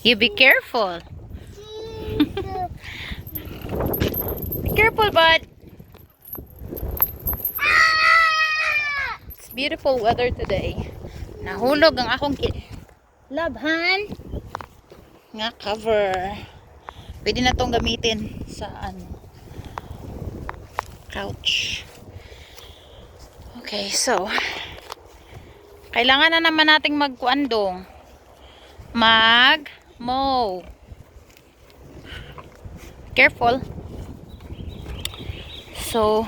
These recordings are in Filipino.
You be careful. Be careful, bud. It's beautiful weather today. Nahulog ang akong labhan nga cover. Pwede na tong gamitin sa couch. Okay, so kailangan na naman nating magkuandong. Mag-mow. Careful. So,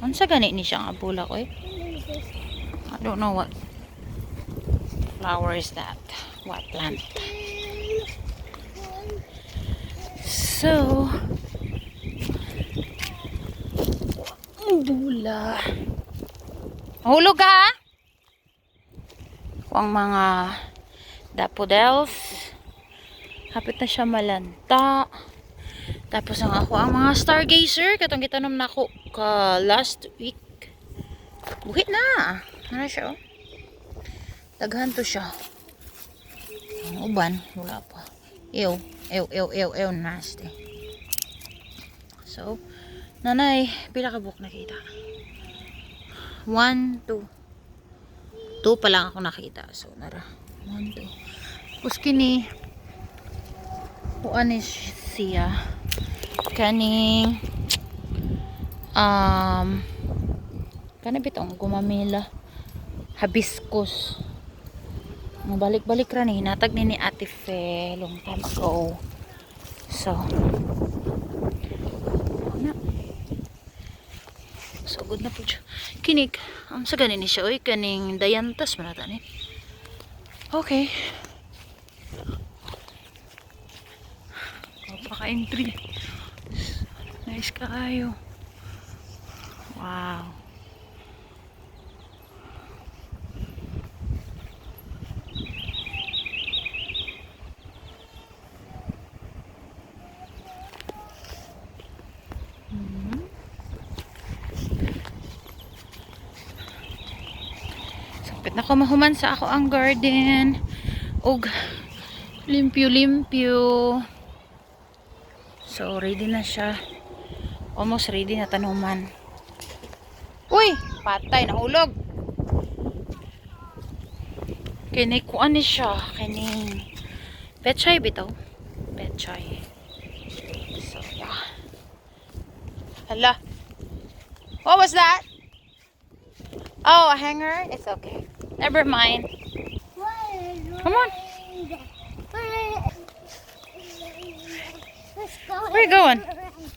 unsa gani ni siya nga bulak oy? I don't know what flower is that. What plant? So, bula. Mahulog ka ha? Ang mga daffodils. Hapit na siya malanta. Tapos ang mga stargazer. Katong gitanom na ako last week. Buhit na. Ano siya oh? Daghan to siya. Ang uban. Wala pa. Ew. Nasty. So, nanay. Pila ka buhok nakita? 1, 2. 2 pa lang ako nakita. So, nara. 1, 2. Tapos kini. Kuan is siya. Kaning. Bitong gumamila. Hibiscus. Balik-balik ra ni. Natag ni Ate Fe. Long time ago. So. So, good na po siya. Kinig. Sa ganin siya. Uy, kaning dayantas. Manata ni. Okay. Paka-entry. Nice kaayo. Wow. Sapit na ko mahuman sa ako ang garden. Og limpyo-limpyo. So, ready na siya. Almost ready na tanuman. Uy! Patay, nahulog. Kini kuan ni siya. Kini petchay bitaw. Petchay. So, yeah. Hala. What was that? Oh, a hanger? It's okay. Never mind. Come on. Where are you going?